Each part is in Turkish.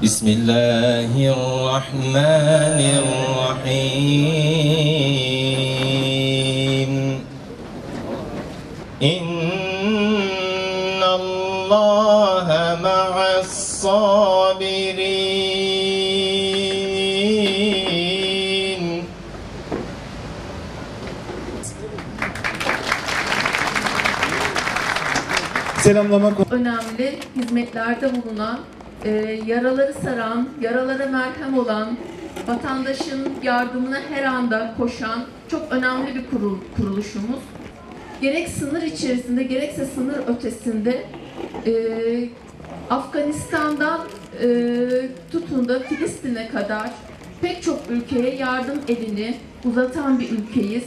Bismillahirrahmanirrahim. İnnallâhe ma'as-sabirin. Selamlamak önemli hizmetlerde bulunan, yaraları saran, yaralara merhem olan, vatandaşın yardımına her anda koşan çok önemli bir kuruluşumuz. Gerek sınır içerisinde gerekse sınır ötesinde Afganistan'dan tutun da Filistin'e kadar pek çok ülkeye yardım elini uzatan bir ülkeyiz.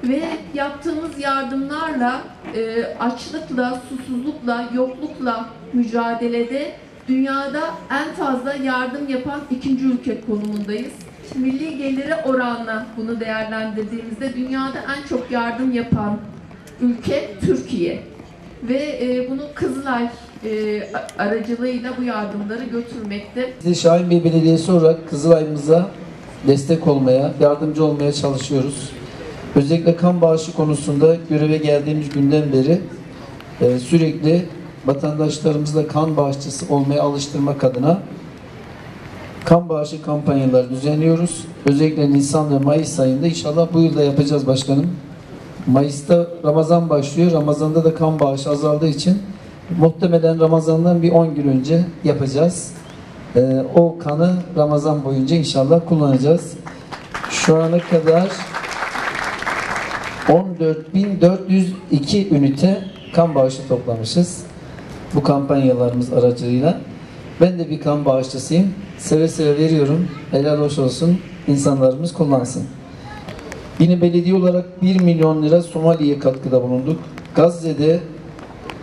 Ve yaptığımız yardımlarla açlıkla, susuzlukla, yoklukla mücadelede dünyada en fazla yardım yapan ikinci ülke konumundayız. Milli geliri oranla bunu değerlendirdiğimizde dünyada en çok yardım yapan ülke Türkiye. Ve bunu Kızılay aracılığıyla bu yardımları götürmekte. Biz de Şahinbey Belediyesi olarak Kızılay'ımıza destek olmaya, yardımcı olmaya çalışıyoruz. Özellikle kan bağışı konusunda göreve geldiğimiz günden beri sürekli vatandaşlarımızla kan bağışçısı olmaya alıştırmak adına kan bağışı kampanyaları düzenliyoruz. Özellikle Nisan ve Mayıs ayında inşallah bu yılda yapacağız başkanım. Mayıs'ta Ramazan başlıyor. Ramazan'da da kan bağışı azaldığı için muhtemelen Ramazan'dan bir 10 gün önce yapacağız. O kanı Ramazan boyunca inşallah kullanacağız. Şu ana kadar 14.402 ünite kan bağışı toplamışız. Bu kampanyalarımız aracılığıyla. Ben de bir kan bağışçısıyım. Seve seve veriyorum. Helal hoş olsun. İnsanlarımız kullansın. Yine belediye olarak 1 milyon lira Somali'ye katkıda bulunduk. Gazze'de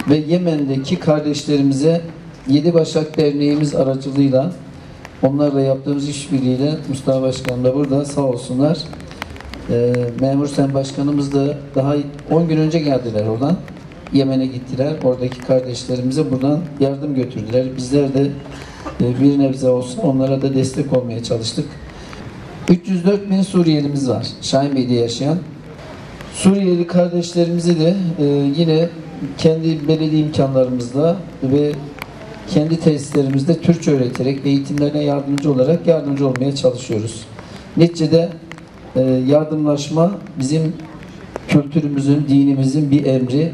ve Yemen'deki kardeşlerimize Yedi Başak Derneğimiz aracılığıyla onlarla yaptığımız işbirliğiyle Mustafa Başkanım da burada sağ olsunlar. Memur Sayın Başkanımız da daha 10 gün önce geldiler oradan. Yemen'e gittiler. Oradaki kardeşlerimize buradan yardım götürdüler. Bizler de bir nebze olsun onlara da destek olmaya çalıştık. 304 bin Suriyelimiz var. Şahinbey'de yaşayan. Suriyeli kardeşlerimizi de yine kendi belediye imkanlarımızla ve kendi tesislerimizde Türkçe öğreterek eğitimlerine yardımcı olmaya çalışıyoruz. Neticede yardımlaşma bizim kültürümüzün, dinimizin bir emri.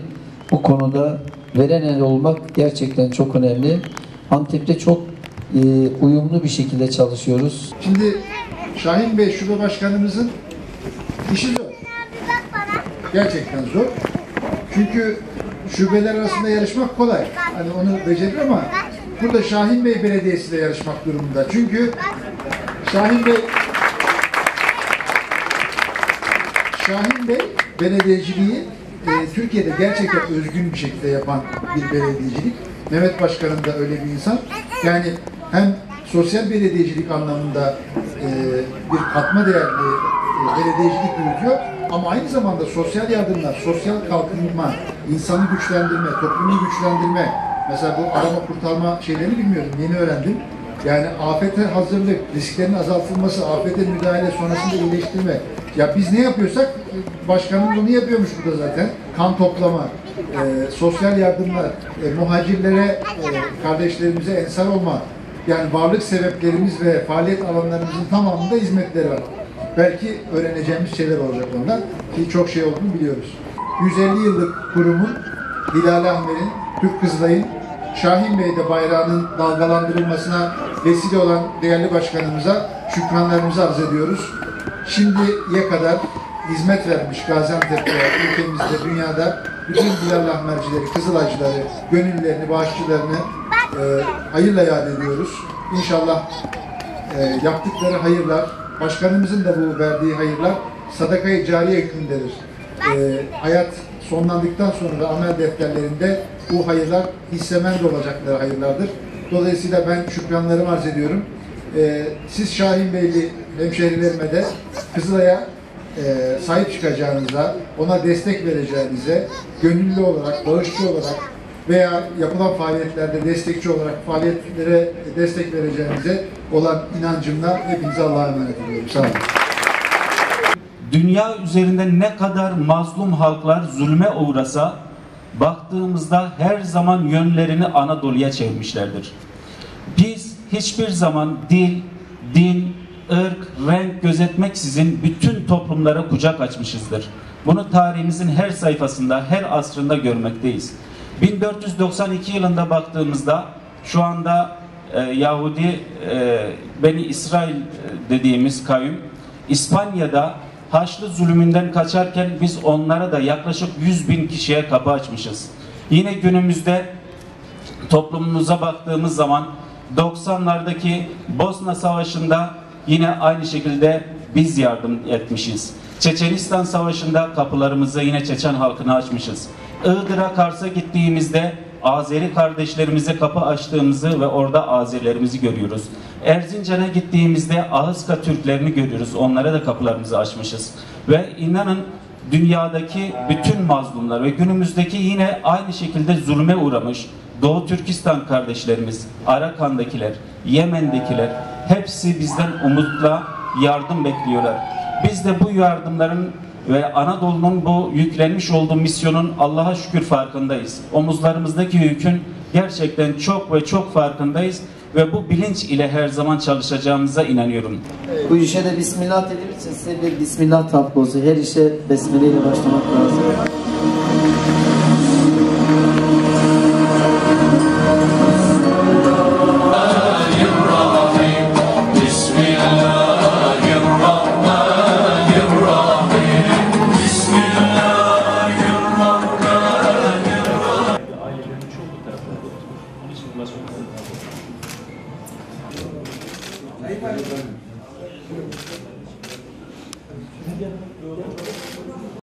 Bu konuda veren el olmak gerçekten çok önemli. Antep'te çok uyumlu bir şekilde çalışıyoruz. Şimdi Şahinbey Şube Başkanımızın işi zor. Gerçekten zor. Çünkü şubeler arasında yarışmak kolay. Hani onu becerir ama burada Şahinbey Belediyesi ile yarışmak durumunda. Çünkü Şahinbey belediyeciliği Türkiye'de gerçekten özgün bir şekilde yapan bir belediyecilik. Mehmet Başkanım da öyle bir insan. Yani hem sosyal belediyecilik anlamında bir katma değerli belediyecilik yürütüyor ama aynı zamanda sosyal yardımlar, sosyal kalkınma, insanı güçlendirme, toplumu güçlendirme, mesela bu arama kurtarma şeylerini bilmiyordum, yeni öğrendim. Yani afete hazırlık, risklerin azaltılması, afete müdahale, sonrasında iyileştirme. Ya biz ne yapıyorsak başkanım bunu yapıyormuş burada zaten. Kan toplama, sosyal yardımlar, muhacirlere, kardeşlerimize ensar olma. Yani varlık sebeplerimiz ve faaliyet alanlarımızın tamamında hizmetleri var. Belki öğreneceğimiz şeyler olacak ondan ki çok şey olduğunu biliyoruz. 150 yıllık kurumun, Hilal Ahmer'in, Türk Kızılay'ın Şahinbey'de bayrağının dalgalandırılmasına vesile olan değerli başkanımıza şükranlarımızı arz ediyoruz. Şimdiye kadar hizmet vermiş Gaziantep'te, ülkemizde, dünyada bütün Hilal Ahmercileri, Kızılaycıları, gönüllerini, bağışçılarını hayırla yad ediyoruz. İnşallah yaptıkları hayırlar, başkanımızın da bu verdiği hayırlar sadaka-i cariye hükmündedir. Hayat sonlandıktan sonra da amel defterlerinde bu hayırlar hissemend olacakları hayırlardır. Dolayısıyla ben şükranlarımı arz ediyorum. Siz Şahinbeyli hemşehrilerime de Kızılay'a sahip çıkacağınıza, ona destek vereceğinize, gönüllü olarak, bağışçı olarak veya yapılan faaliyetlerde destekçi olarak faaliyetlere destek vereceğinize olan inancımla hepinize Allah'a emanet ediyorum. Sağ olun. Dünya üzerinde ne kadar mazlum halklar zulme uğrasa, baktığımızda her zaman yönlerini Anadolu'ya çevirmişlerdir. Biz hiçbir zaman dil, din, ırk, renk gözetmeksizin bütün toplumlara kucak açmışızdır. Bunu tarihimizin her sayfasında, her asrında görmekteyiz. 1492 yılında baktığımızda şu anda Yahudi Beni İsrail dediğimiz kavim İspanya'da Haçlı zulmünden kaçarken biz onlara da yaklaşık 100.000 kişiye kapı açmışız. Yine günümüzde toplumumuza baktığımız zaman 90'lardaki Bosna Savaşı'nda yine aynı şekilde biz yardım etmişiz. Çeçenistan Savaşı'nda kapılarımızı yine Çeçen halkına açmışız. Iğdır'a, Kars'a gittiğimizde Azeri kardeşlerimize kapı açtığımızı ve orada Azerilerimizi görüyoruz. Erzincan'a gittiğimizde Ahıska Türklerini görüyoruz. Onlara da kapılarımızı açmışız. Ve inanın dünyadaki bütün mazlumlar ve günümüzdeki yine aynı şekilde zulme uğramış Doğu Türkistan kardeşlerimiz, Arakan'dakiler, Yemen'dekiler hepsi bizden umutla yardım bekliyorlar. Biz de bu yardımların ve Anadolu'nun bu yüklenmiş olduğu misyonun Allah'a şükür farkındayız. Omuzlarımızdaki yükün gerçekten çok ve çok farkındayız ve bu bilinç ile her zaman çalışacağımıza inanıyorum. Bu işe de Bismillah dediğimiz için size bir Bismillah tablosu. Her işe Besmele ile başlamak lazım.